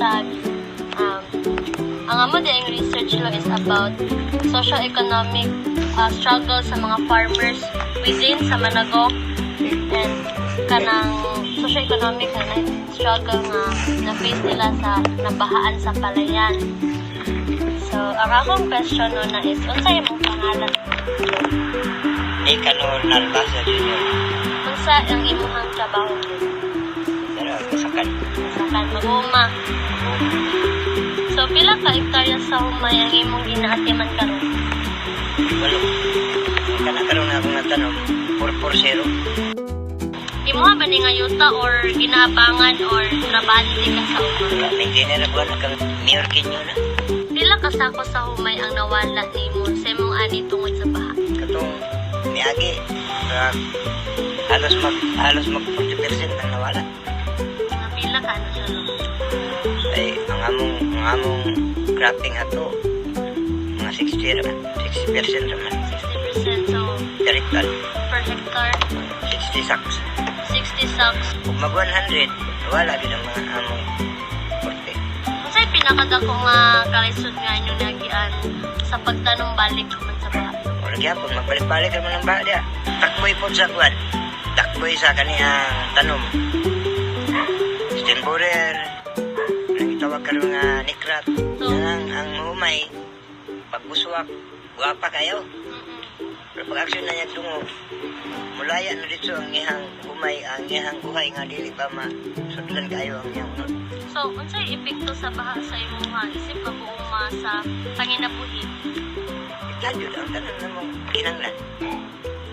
bisag. Ang amo ding research law is about socio-economic struggle sa mga farmers within sa Managok and kanang socio-economic na struggle nga na-face nila sa nabahaan sa palayan. So, ang akong question no na is, unsa imong pangalan? Nicanor Nalbasa Jr. Unsa ang imong trabaho? Pero kasakan. Masakan mag-uma. So, pila ka hektarya sa humay ang imong ginaatiman karon? Walo. Kanakaroon na akong natanong. 440. Imuha ba ni nga yuta or ginaabangan or trabante ka sa uma? May general na kang mayor kinyo na. Pila ka sako sa humay ang nawala nimo sa imong ani tungod sa baha? Katong miagi. Halos mag 40% ang nawala. Nga pila ka ano siya no? Ay, ang among cropping ato, mga 60% naman. 60%, so Per hectare. per hectare, 60 sacks. 60 sacks. Kung mag 100, wala din ang mga among 40. Unsay pinakadako nga kalisod nga inyo nagian sa pagtanong balik man sa baha? Wala gyapon, magbalik-balik ka man ng baha dia. Takboy po sa kwan. Takboy sa kaniyang tanom. Stemborer. Ang itawag ka rin nga nikrat. So, Ang humay, pagbuswak, guwapa kayo. Pero pag aksyon na niya tungo, mulaya na dito ang ihang humay, ang ihang buhay nga dili pa masudlan kayo ang iyang unod. so unsay epekto sa baha sa imuha isip pag-uuma sa panginabuhi? Itajud ang tanan na mong kinanglan.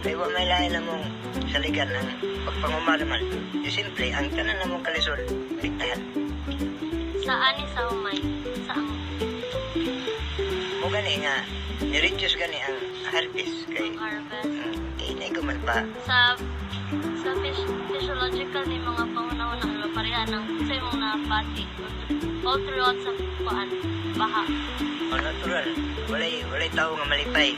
Kaya wa may lain na mong saligan ang pagpangumalaman. Di simple, ang tanan na mong kalisod, ligtahan. Sa ani sa humay? Sa amo? Mo gani nga, ni-reduce gani ang harvest kay Harvest? inay guman pa. Sa physiological ni mga pangunahon ang pareha ng sa imong napati all throughout sa kuan baha. O natural, walay tao nga malipay.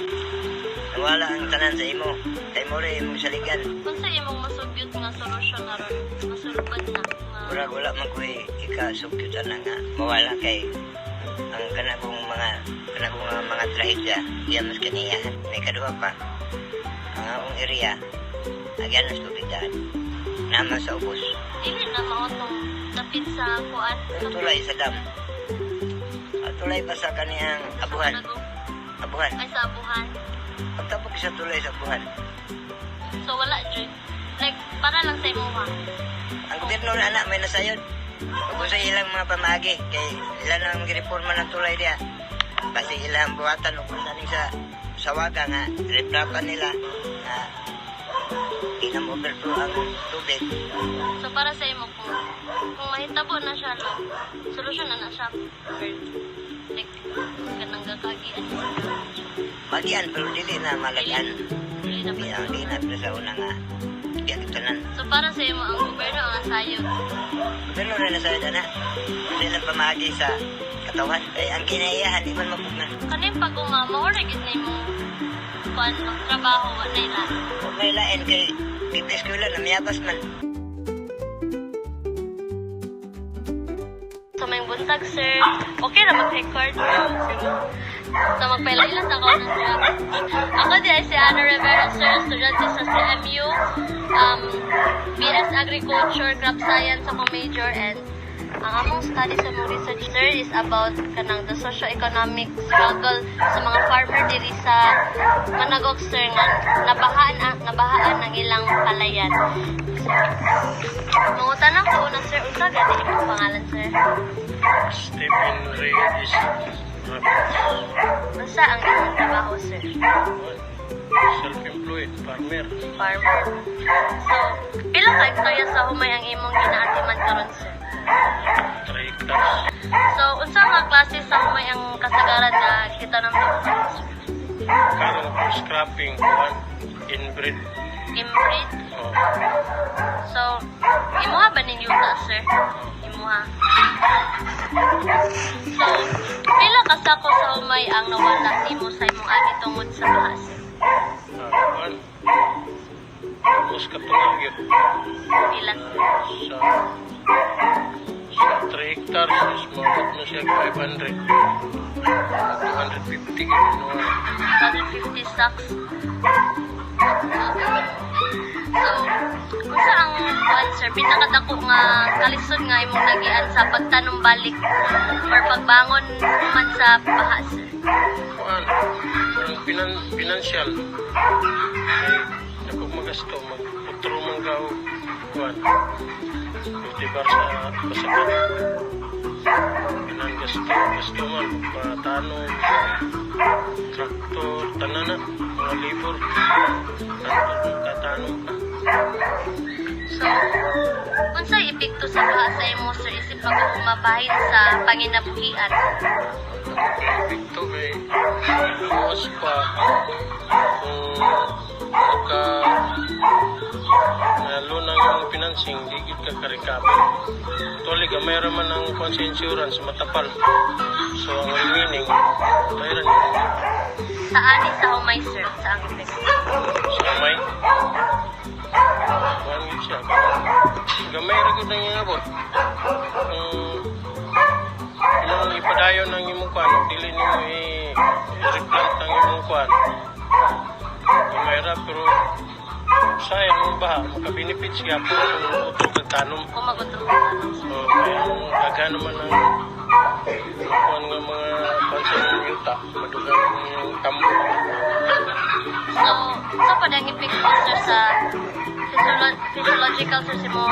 Nawala ang tanan sa imo. Kay mo rin imong saligan. Kung sa imong masugyot nga solusyon aron masulbad na nga Wala man ko'y ikasukyutan na nga mawala kay ang kanagong mga trahedya diya mas kaniyahan. May kaduha pa ang akong area agyan mas tubigan naman sa ubos. dili na maotong dapit sa kuan Ang tulay sa dam. Ang tulay pa sa kaniyang abuhan. Abuhan. ay sa abuhan. Pagtapok sa tulay sa abuhan. So wala dyan. Like para lang sa imuha. Ang gobyerno na anak may nasayod. Kung sa ilang mga pamagi, kay ilan ang gireforma ng tulay diya. Kasi ilang buhatan o kung sa waga nga, reprapan nila na inam-overflow ang tubig. So para sa imo kung mahitabo na siya no, solusyon na siya. Like kanang gakagian. Magian, pero dili na malagan. Dili na pa. Di na pero sa una nga, diyan tanan. So para sa imo ang gobyerno ang asayod. Pero na nasayod na, hindi lang pamagi sa katawan. Ay, ang kinaiyahan, di man mapugnan. Kaning pag-umama or gid nimo kuan magtrabaho wa na ila. Kung may lain kay pipis ko lang, namiyabas man. So may buntag sir. Okay na mag-record. So magpailan sa ako ng job. Ako di ay si Ana Rivera sir, estudyante sa CMU. BS Agriculture, Crop Science ako major and ang among study sa mong research sir is about kanang the socio-economic struggle sa mga farmer diri sa Managok sir nga nabahaan ang ilang palayan. Mangutanang ko una sir, unsa gani imong pangalan sir? Stephen Reyes Basta ang imong trabaho sir? self-employed farmer. Farmer. So, pila ka hektarya sa humay ang imong ginaatiman karon sir? 3 hectares. So, unsa nga klase sa humay ang kasagaran na kita nang Karong for scrapping, inbreed. inbreed? Oh, So, imuha ba ning yuta sir? Imuha. So, pila ka sako sa humay ang nawala nimo sa imong ani tungod sa baha sir? kuan. Tapos katungagit Pila? sa 3 hectares is mabot na siya 500. 250 gano'n. 150 stocks. So, unsa ang kuan sir, pinakadako nga kalisod nga imong nagian sa pagtanom balik or pagbangon man sa baha sir? Kuan, ang financial. Kaya ako magasto, magputro man ka o kuan. Kultibar sa pasakan. Gasto man, patanong, traktor, tanana, mga labor. Tatanong ka. So, unsay epekto sa baha sa imo sir isip pagkumabahin sa panginabuhian? Ito kay buwas pa kung nalo ng yung financing, di gid ka karikabel. Tuloy ka, mayroon man ang konsa insurance, matapal. So, ang remaining, mayroon yun. Sa ani sa humay sir, sa ang epekto? So, may kuhan siya. Gamay rin ko na yung abot. Yung ipadayon ng imong kuhan, dili nimo i-replant ng imong kuhan. Gamay ra, pero sayang mo ba, maka-benefits ka po kung utro kagtanom. Kung mag-utro ka tanong sir. So, kaya daga naman ang kuhan ng mga pansin ng yuta, madugan yung tambo. So, sa pa ang epekto sir sa physiological sir si mo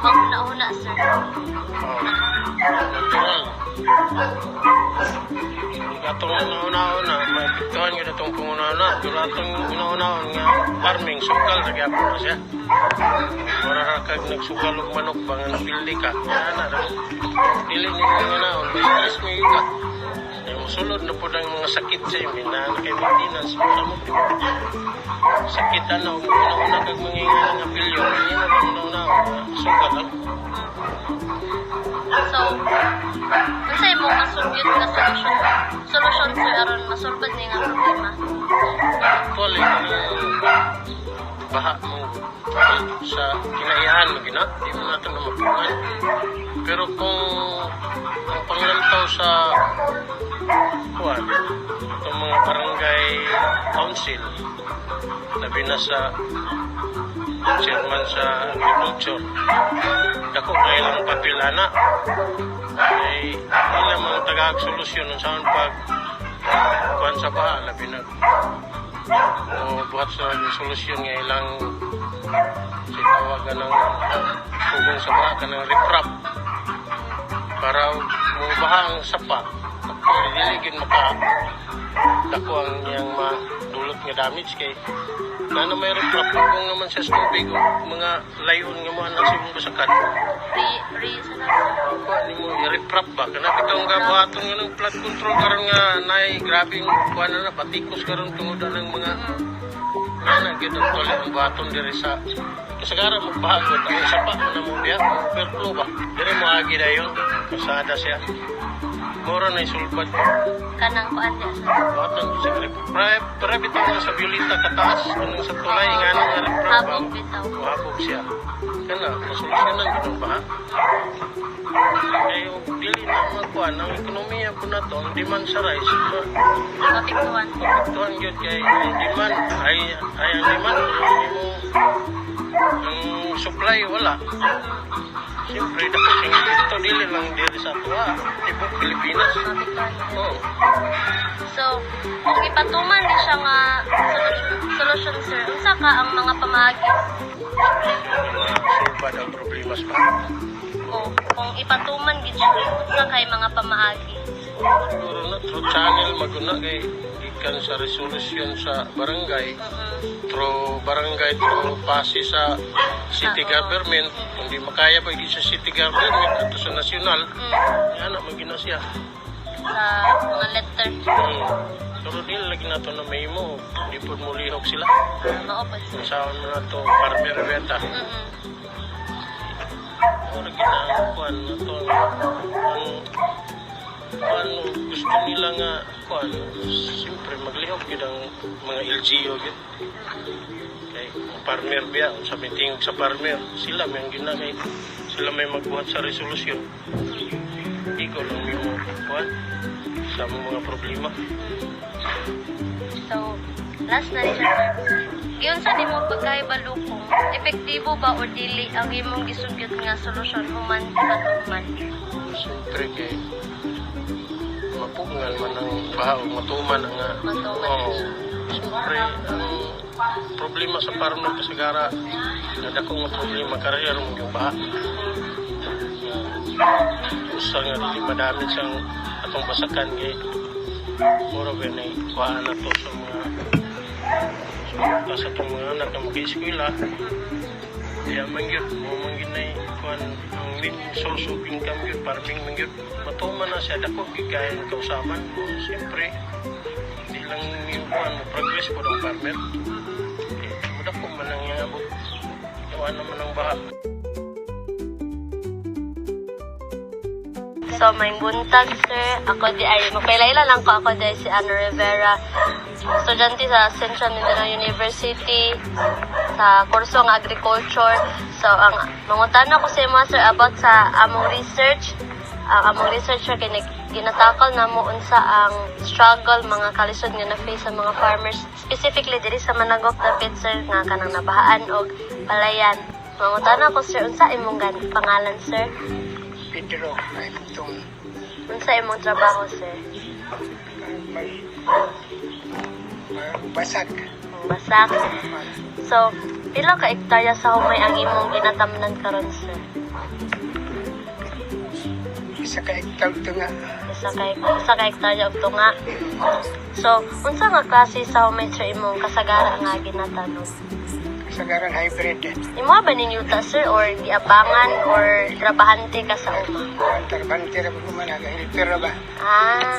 maghuna-huna sir? Natural. Atong una-una, may piktuhan ka itong panguna-una. Pero atong una-una nga farming, sukal na kaya po na siya. Para kag nagsukal og manok, bangan pildi ka. Kaya na, dili ni mga naon, may stress mo yung ka. Musulod na po ng mga sakit sa iyo, na kay maintenance, para mo sakit ano, una-una kag mangingan ng apilyo, yun ang una-una, sukal lang. So, unsay mo masugyot nga solusyon sir aron masulbad ni nga problema? Actually, baha mo sa kinaiyahan mo gina, di mo natin na mapungan. Pero kung ang panglantaw sa kuwan, itong mga barangay council, labi na sa chairman sa agriculture, dako kayo lang papilana, ay ilang mga taga-solusyon ng saan pag kuwan sa baha, labi na o buhat sa solusyon nga ilang tawagan ng pugong sa baha ka ng riprap para mubaha ang sapa at diligin maka dako ang niyang madulot nga damage kay na may riprap kung naman siya sa tubig o mga layon nga mo ang sibong basakan Reason na kuha ni mo i-riprap ba kana bitong gabuhaton nga ng flood control karon nga nay grabing kuha na batikos karon tungod ng mga na gyud ang tole ang baton diri sa kasagaran magbahagot ang sapa na mo biya overflow ba diri mo agi dayon kasada siya mura na isulbad kanang kuan diya sir. baton sa para bitaw sa violeta kataas kanang sa tulay nga nang riprap Habog bitaw. habog siya kana masolusyonan gyud ang baha kaya dili na magkuhan ang ekonomiya po na to ang demand sa rice Mapiktuhan. mapiktuhan yun kay ang demand ay ang demand ang supply wala siyempre dapat yung ito dili lang dili sa tuwa ibang Pilipinas Mapiktuhan. oo So, kung ipatuman ni siya nga solusyon sir, unsa ka ang mga pamaagi? sulbad ang problemas pa O kung ipatuman gid siya, unsa kay mga pamaagi? siguro na through channel maguna kay gikan sa resolution sa barangay through pasi sa city government kung di makaya pa sa city government at sa nasyonal yan na magina siya Sa mga letter. pero di lagi na to na may mo di po mo lihok sila Mao pa sir. saan mo na to farmer beta o lagi na ang kuhan na to ang gusto nila nga kuhan siyempre maglihok yun ang mga LGU yun kay farmer biya sa mitingog sa farmer sila may ang ginagay sila may magbuhat sa resolusyon ikaw lang yung kuwan sa mga problema. So, last na rin siya, sir. Giyon sa nimo pagkaibalukong, epektibo ba o dili ang imong gisugyot nga solusyon human patuman? Siyempre kay mapugngan man ang baha o matuman ang Matuman Oo. siya. Siyempre ang problema sa farmer kasagara nga dakong nga problema karya ron yung baha. Usa nga dili madami siyang atong basakan kay mura ba na kuhaan na to sa mga sa itong mga anak na mag-eskwela. Kaya mangyot, mo mangyot na kuhan ang main source of income yun, farming mangyot. Matuman na siya, dako gigaya ng kausaman. Siyempre, hindi lang yung kuhan, progress po ng farmer. Dako man ang abot. Iwan naman ang baha. So, may buntag, sir. Ako di ay, magpailaila lang ko. Ako di ay si Ana Rivera. Estudyante sa Central Mindanao University sa kurso ng agriculture. So, ang mangutana ko sa mga, sir, about sa among research. Ang among research, sir, ginatakal na mo unsa ang struggle, mga kalisod nga na-face sa mga farmers. Specifically, diri sa Managok Dapit, sir, nga kanang nabahaan o palayan. Mangutana ko, sir, unsa imong pangalan, sir? Pedro, ay itong Unsa imong trabaho, sir? basag. Basak. So, pila ka ektarya sa humay ang imong ginatamnan karon, sir? Isa ka ikaw ito nga. Isa ka ektarya og tunga. So, unsa nga klase sa humay, sir, imong kasagara nga ginatanom? Kasagaran hybrid. Imo ba ninyuta, sir, or giabangan or trabahante ka sa uma? Tarbante na po man, nag-helper na ba? Ah,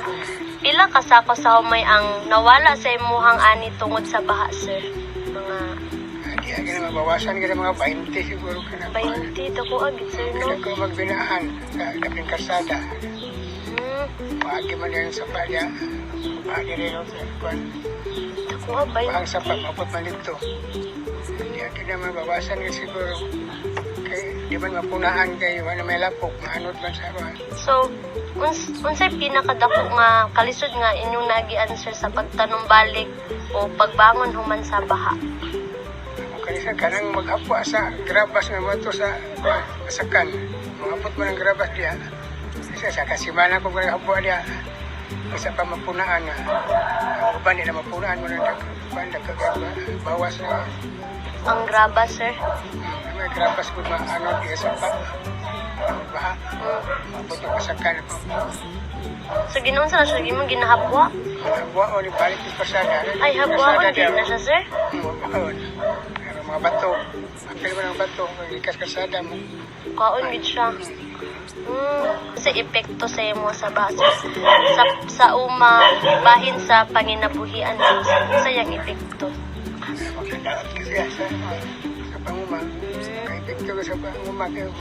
pila ka sako sa humay ang nawala sa imuhang ani tungod sa baha, sir? Mga Di agad na mabawasan ka ng mga 20 siguro ka na. 20 dako agit, sir, no? Kaya ko magbinaan sa kaping karsada. Maagi man yan sa palya. Maagi rin ako sa kwan. Dako ba Ang sapat, mapot man dito. Di agad na mabawasan ka siguro. Kaya di man mapunaan kayo, wala may lapok, maanod man sa kwan. So, unsay pinakadako nga kalisod nga inyong nagi-answer sa pagtanong balik o pagbangon human sa baha? Kanisa kanang mag-apwa sa grabas nga mato sa masakan. Mangapot mo ng grabas diya. Kasi sa kasimana ko kung apwa diya. Kasi pa mapunaan na. Ang uban nila mapunaan mo ng bawas na. Ang graba, sir? May grabas ko ano diya sa pa. Baha. Mapot yung masakan. So, ginoon sa siya, gimong ginahabwa? Apwa o ni balik yung pasada. Ay, habwaon din na siya, sir? Mga bato. Apil mo ng bato. Ikas kasada mo. Kaon gid siya. Sa epekto sa imo sa baha, sir. Sa uma, bahin sa panginabuhian, sa yang epekto. Makadaot kasi sa panguma. Epekto ko sa panguma kayo.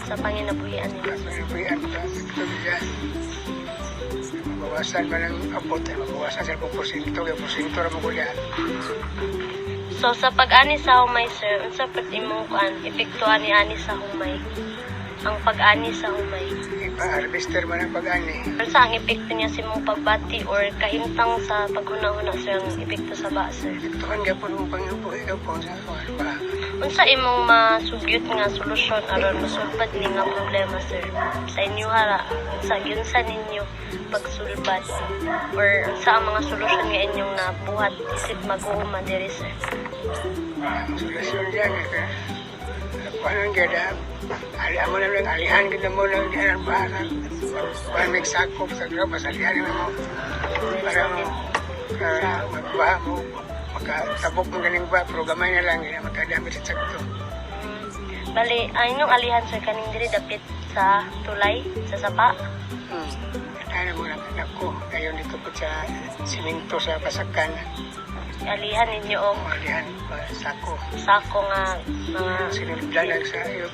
Sa panginabuhian nila. Panginabuhian ko. Epekto ko dyan. Mabawasan man ang abot. Mabawasan sa porsyento. Kaya porsyento na magulya. So, sa pag-ani sa humay, sir, unsa pag imong kuan, epekto ani sa humay? Ang pag-ani sa humay. Ipa-harvester man ang pag-ani. Pero sa ang epekto niya sa imong pagbati or kahimtang sa paghuna-huna, sir, ang epekto sa baha, sir? Epektuhan ka po nung pangabuhi ka po sa baha. Unsa imong masugyot nga solusyon aron masulbad ni nga problema, sir? Sa inyo hara, sa gyunsa ninyo pagsulbad or sa ang mga solusyon nga inyong nabuhat isip mag-uuma diri, sir? Ang solusyon dyan eh. Paano gada? Alihan mo na lang, alihan kita mo lang dyan ang baha. Para may sakop sa grabas, alihan mo. Para magbaha mo. Magkatabok mo galing ba, pero gamay na lang, hindi na magkadamit sa sakto. Bali, ang inyong alihan, sir, kaning diri dapit sa tulay, sa sapa? Ano mo lang anak ko, ngayon dito po sa siminto sa Pasakan. Alihan ninyo og Alihan, sako. sako nga mga Sinuliblan lang sa iyo.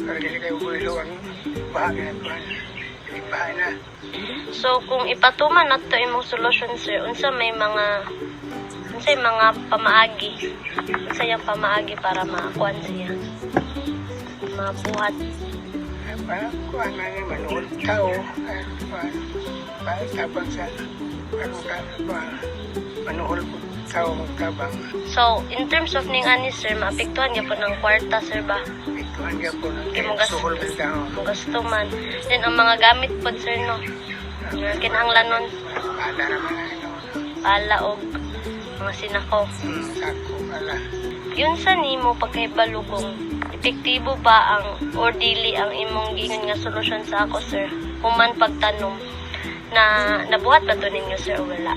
Para dili kayo bulo ang baha na po. Baha na. So, kung ipatuman nato imong solusyon, sir, unsa may mga pamaagi? Unsa yung pamaagi para makuan siya? Mabuhat kuan man manood tao tabang sa manood tao tabang So, in terms of ning ani sir, maapektuhan niya po ng kwarta sir ba? ituan niya po ng Di mo gas- suhol ng tao Gusto man. Then, ang mga gamit po sir no? Yung kinahanglan nun, para naman pala o mga sinako. sako pala Yun sa nimo pagkahibalo kung epektibo ba ang or dili ang imong gingon nga solusyon sa ako sir human pagtanom na nabuhat ba to ninyo sir o wala?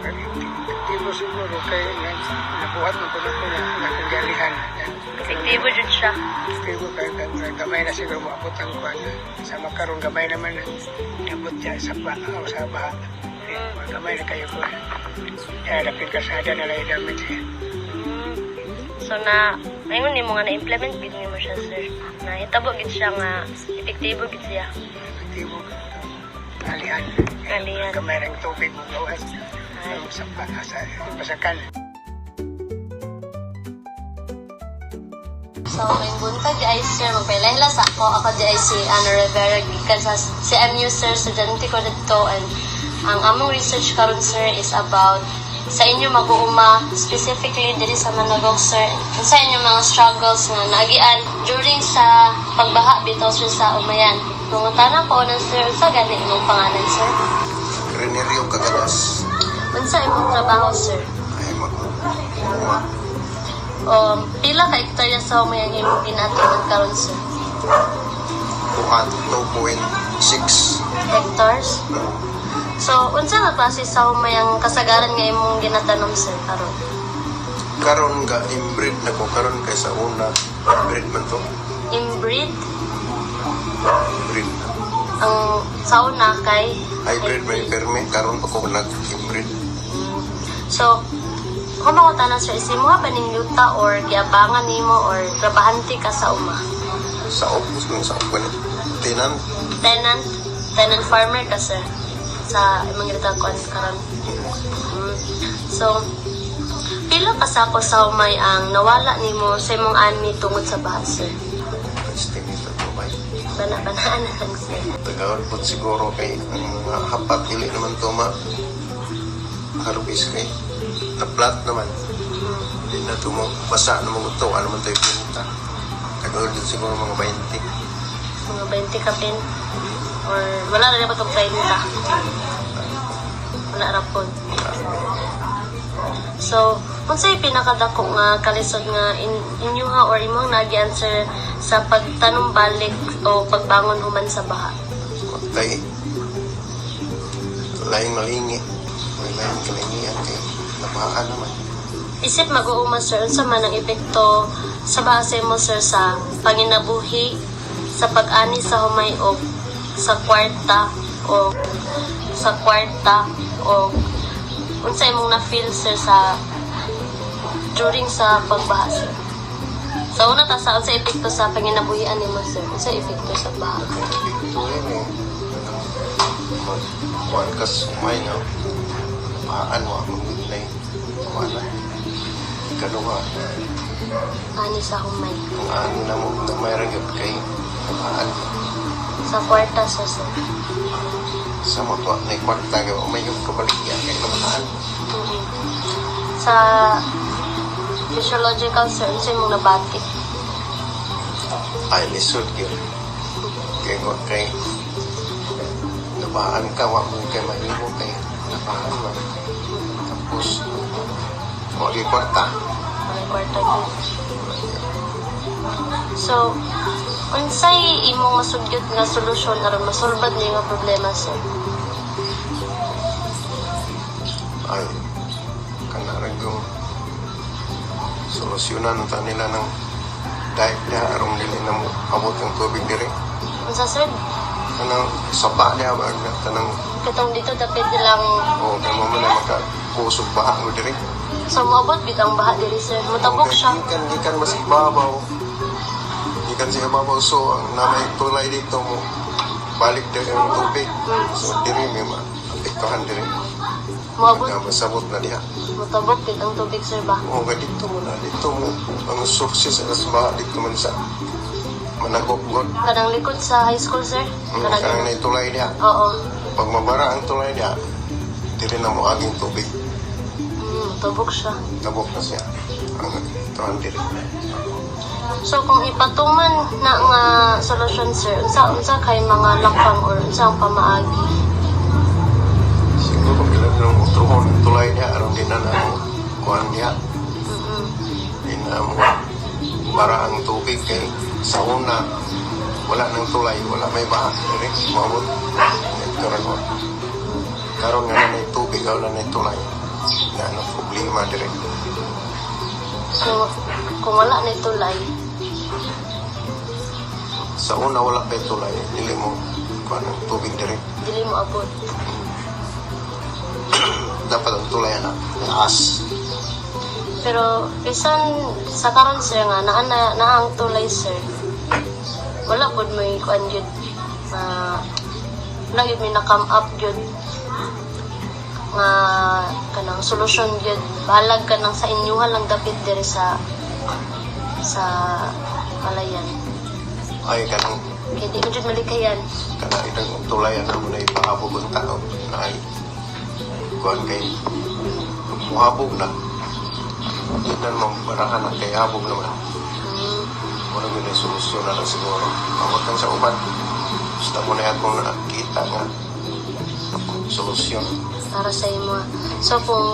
epektibo siguro kay nabuhat mo po na po na nakanggalihan Epektibo jud siya. epektibo kay gamay na siguro maabot ang kuan sa makarong gamay naman nabot siya sa baha gamay na kayo ko dapit kasada na lang damit siya So na ngayon nimo nga na-implement gid nimo siya sir. Na hitabo gid siya nga epektibo gid siya. epektibo alihan Alihan. gamay ng tubig mo gawas sa pasakan So, may buntag di ay sir, magpailahila sa ako. Ako di ay si Ana Rivera, gikan sa CMU sir, estudyante ko dito. And ang among research karon sir is about sa inyo mag-uuma, specifically diri sa Managog sir, sa inyo mga struggles nga naagian during sa pagbaha bitaw sir sa Umayan. Kung tanang ko na sir, sa gani imong pangalan sir? Renerio Cagadas. Unsa imong trabaho sir? Ay mag Pila ka hektarya sa Umayan imong ginatuman karon sir? buhat 2.6. Hectares? So, unsa nga klase sa Umayang kasagaran nga imong ginatanom sir karon? Karon ga inbreed na ko karon kay sa una breed man to. Inbreed Breed. ang sauna kay Hybrid may perme karon pa ko nag-inbreed. So, kung ako tanan sir, isimuha ba ning yuta or giabangan nimo or trabahante ka sa uma? Sa opus ng sa opus. Tenant. Tenant farmer ka sir sa imong ginatakuan karon. So, pila ka sako sa umay ang nawala nimo sa imong ani tungod sa baha sir? Estimate to bay. Bana-banaan na lang sir. Tagawal po siguro kay ang mga hapat dili naman to ma harvest kay na plat naman. Hindi na to mo basa na mo to ano man tayo pinta. Tagawal din siguro mga 20. Mga 20 ka pin? Or wala na rin ba itong 30? Wala na po. So, kung sa'yo pinakadako nga kalisod nga inyuha or imong nag-answer sa pagtanong balik o pagbangon human sa baha? Tay laing malingi. May laing kalingian kay nabahaan naman. Isip mag-uuma sir, unsa man ang epekto sa base mo sir sa panginabuhi, sa pag-ani sa humay o sa kwarta o unsa imong na-feel sir sa during sa pagbaha sir? Sa una ta sa unsa epekto sa panginabuhian nimo sir? Unsa epekto sa baha? Ito yun eh. Kuhan ka sumay nga. Nabahaan mo ang midlay. Wala. Ikaduha. Ani sa humay. Ang ano na mo na may ragyot kay nabahaan. Sa kwarta sir sir. Sa mo to na ikwarta ka may yung kabaligyan kay nabahaan. Sa physiological sir, unsa imong nabati? Ay lisod yun. Kaya ko kay nabahaan ka wa mo kay mahimo kay nabahaan man. Tapos wag ikwarta. Ang kwarta gyud. So, unsay imong masugyot nga solusyon aron masolbad ni nga problema sir? Ay kanarang yung solusyonan ta nila ng dahil niya arong dili na mo abot ang tubig dire. Unsa sir? Kanang sapa niya ba na kanang Katong dito dapat nilang o kamo man na makakusog baha mo dire. so moabot bit ang baha diri sir. Mutabok siya. Gikan mas ibabaw. Gikan sa ibabaw so ang namay tulay dito mo balik dire ang tubig. So dire may maapektuhan dire. Moabot, Masabot na diha. mutabok bit ang tubig sir ba? O dito mo na dito mo ang sources sa baha dito man sa managop-got. Kanang likod sa high school, sir? Kanang na tulay niya. Oo. Pag mabara ang tulay niya, dili na mo aging tubig. Tubok siya. Tabok na siya. Ang tuhan dili. So kung ipatuman na nga solusyon, sir, unsa kay mga lakang or unsa ang pamaagi? Siguro ilan ng utrohon ang tulay niya, aron din na ng kuhan niya. Di na mo bara ang tubig kay sa una, wala ng tulay, wala may baha. Dili, mabot. Karon nga na may tubig, wala na tulay. Na ano, problema diri. So kung wala na tulay, Sa una wala pa tulay, dili mo kuhan ng tubig diri. dili mo abot. Dapat ang tulay na taas. Pero bisan sa karon, sir, nga na ang tulay, sir, wala pod may kuan jud wala yun may na-come up jud nga kanang solusyon jud. Balag ka nang sa inyuhan lang dapit diri sa palayan. Ay kanang Kaya di mo jud malikayan. kana itang tulay na mo na ipahabog ang tao na ay kuhan kay muhabog na. Hindi na mong barahan na kay habog naman. Wala mo na solusyon na lang siguro. Awag kang sa uban. Basta mo na akong nakita nga solusyon. Para sa imo. So kung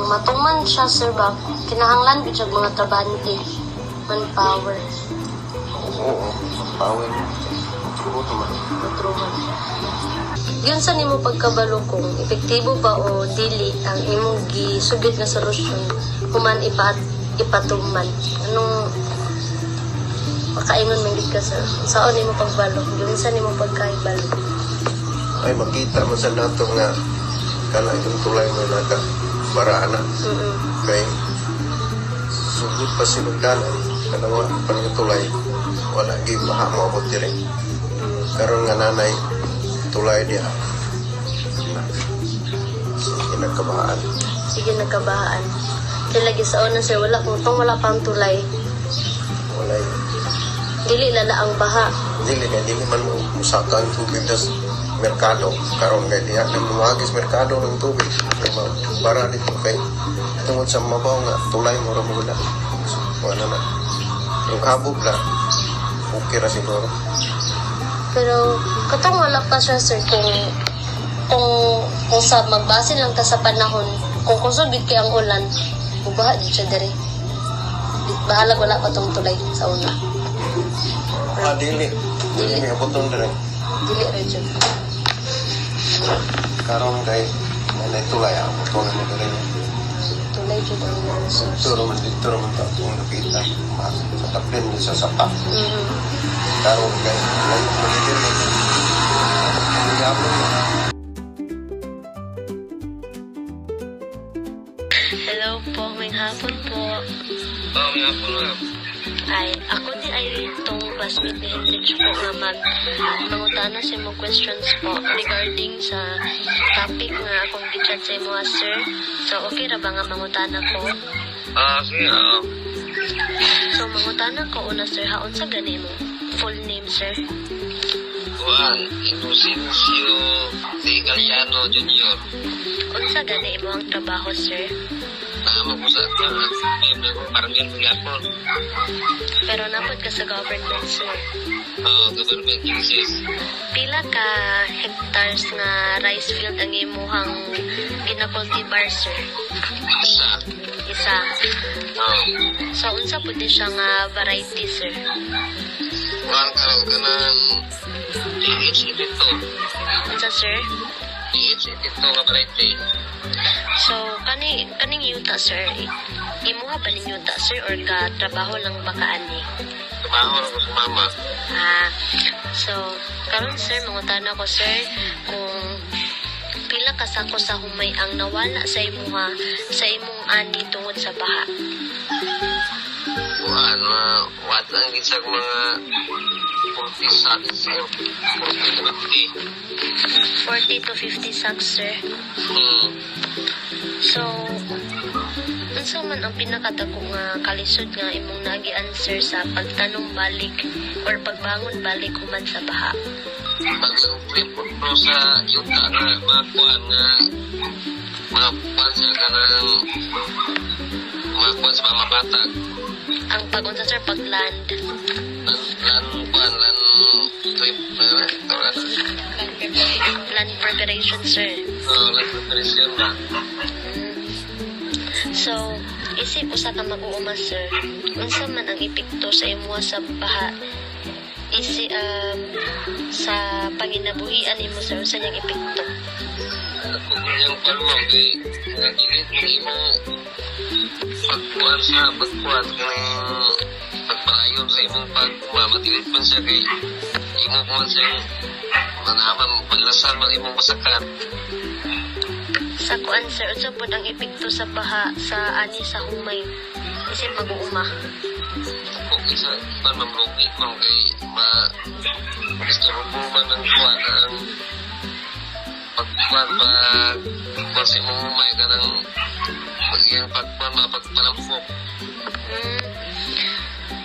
matuman siya, sir, ba kinahanglan gid siya mga trabahante, manpower, Oo, power. True naman. matruhan. Yun sa nimo pagkabalo kung epektibo ba o dili ang imong gisugid nga solusyon human ipatuman. Anong makaingon man gid ka, sir? Saon nimo pagbalo? Yun sa nimo pagkaibalo? Ay makita mo sa nato nga kana itong tulay mo naka barana. Kay sugod pa sinugdanan kana wa panang tulay wala gyud maha moabot diri. Karon nga nanay tulay dia. Sige nagkabahaan. Sige, nagkabahaan. Kaya lagi sa una, sir, wala pang tulay. Wala yun. Dili lala ang baha. Dili man mo musaka ang tubig sa merkado. Karon kay diha na lumagis merkado ng tubig. Kay bara dito kay tungod sa mabaw nga tulay mo ra mo na. Wala na. Yung habog na, okay ra siguro. Pero katong wala pa siya, sir, kung sa magbase lang ta sa panahon, kung kusugid kay ang ulan, bubaha di siya diri. Bahalag wala pa tong tulay sa una. Dili. Dili may butong dire. Dili ra jud. Karon kay nanay tulay ang butong na dire. Tulay jud ang source. Turo man ta kung nakita. Sa taplin ni sa sapa. Karon kay wala mo din. Hello po, may hapon po. May hapon na. Ay, ako di ay itong classmate ni Hendrich po nga mangutana sa mga questions po regarding sa topic nga akong gichat sa mga sir. So, okay ra ba nga mangutana ko? Sige, So, mangutana ko una, sir, haon sa gani mo? Full name, sir? Juan Inocencio de Galiano Jr. Unsa gani mo ang trabaho, sir? Magpusa parang yun magyapon. Pero napod ka sa government, sir. Government uses. Pila ka hectares nga rice field ang imuhang ginakultivar, sir? Isa. So, unsa po di siya nga variety, sir? Juan ka ng DH82. Unsa, sir? DH82 nga variety. So, kaning yuta, sir, imuha ba ning yuta, sir, or ka trabaho lang baka ani? Trabaho lang ko sa mama. So, karon, sir, mangutana ko, sir, kung pila ka sako sa humay ang nawala sa imong ani tungod sa baha. Juan, what ang gisag mga 40 sacks, 40 to 50 sacks, sir. So, Unsa man ang pinakadako nga kalisod nga imong nagi-answer sa pagtanong balik or pagbangon balik human sa baha? Pag-trip ko sa yuta nga mga kuan siya ka ng mga kuan sa pamapatag. Ang pag-unsa sir pag-land? Lan trip, Land preparation sir. lan preparation na. So, isip usa ka mag-uuma sir. Unsa man ang epekto sa imo sa baha? Sa panginabuhian nimo sir, unsa niyang epekto? Yung palmo, nagigit mo imo pagkuhan sa pagkuhan kanang pagpalayon sa imong pagmamatilit man siya kay imo kuhan siya manaman paglasal man imong masakan. Sa kuan sir, unsa pod ang epekto sa baha sa ani sa humay? Isip mag-uuma. Kung isa man mamlugi man kay disturbo man ng kuhan ang pagkuhan pag sa imong humay ka ng yung pagkuhan mapagpalampok.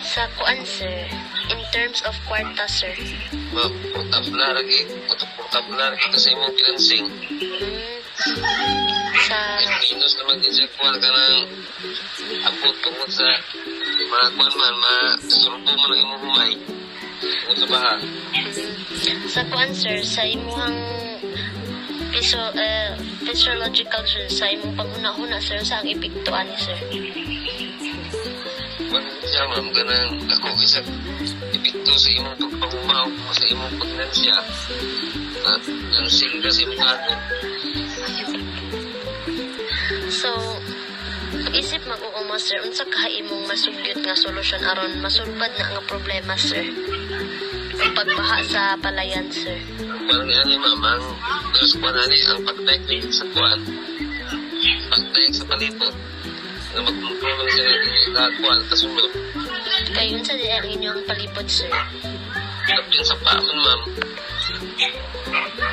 Sa kuan sir, in terms of kwarta sir. Portabla lagi kasi imong financing. Sa Pinos naman din siya kuhan ka ng abot tungkol sa mga kuhan man, disturbo man ang imong humay tungkol sa baha. sa kuan sir, sa imuhang physiological sir, sa imong panghuna-huna sir, sa ang epekto ani sir? Kuhan siya ma'am, ganang ako isa epekto sa imong pagpangumaw sa imong pagnansya at nansing ka sa imong atin. So, isip mag-uuma sir, unsa ka imong masugyot nga solusyon aron masulbad na nga problema sir? Ang pagbaha sa palayan sir. Parang yan ni ma'am, ang nurse kuhan ang pagdaik sa kuhan, pagdaik sa palipot, na magpulong siya ng kuhan kasunod. Kay unsa di ang inyong palipod sir? Tapin sa paaman ma'am.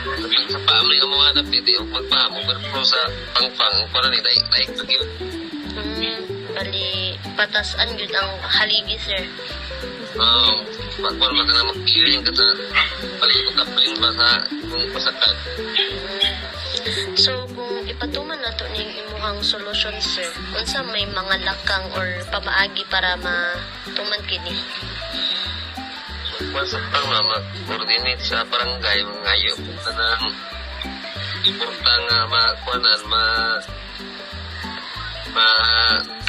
Tapin sa paaman yung mga napit, yung magpaamo, pero sa pangpang, parang daik na yun. Bali, patasan yun ang haligi sir. Pagkuhan ba ka na magpiling ka sa palipot kapling ba sa yung pasakan. So, kung ipatuman nato ning imuhang solusyon sir, unsa may mga lakang or pamaagi para matuman kini? Kuhan sa pang mag-coordinate sa barangay, mga ngayo, na ng importante nga makuhanan,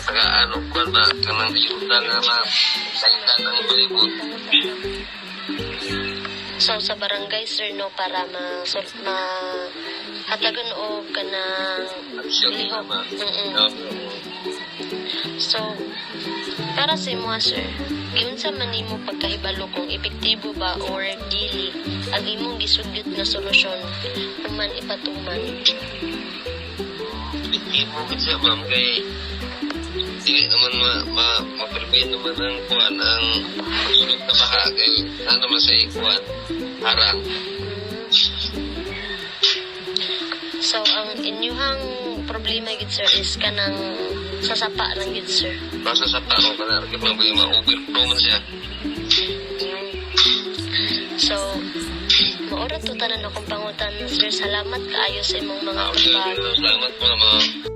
tagaan o kuhan ba, kanang ayuda nga masaitan ang palibot. So, sa barangay sir, no, para hatagan o kanang Aksyon lihok. naman. So, para sa imo sir, giun sa man nimo pagkahibalo kung epektibo ba or dili ang imong gisugyot nga solusyon human ipatuman. Hindi mo kasi ma'am kay dili naman ma-prevent naman ang kuhan ang sunod na baha kay naman sa ikuhan harang. So, ang inyuhang problema gid sir is kanang sasapa lang gid sir. Basta sa pao ka na rin ma-overflow man siya. So, maura to tanan akong pangutan sir. Salamat kaayo sa imong mga pagbago. Salamat po ma'am.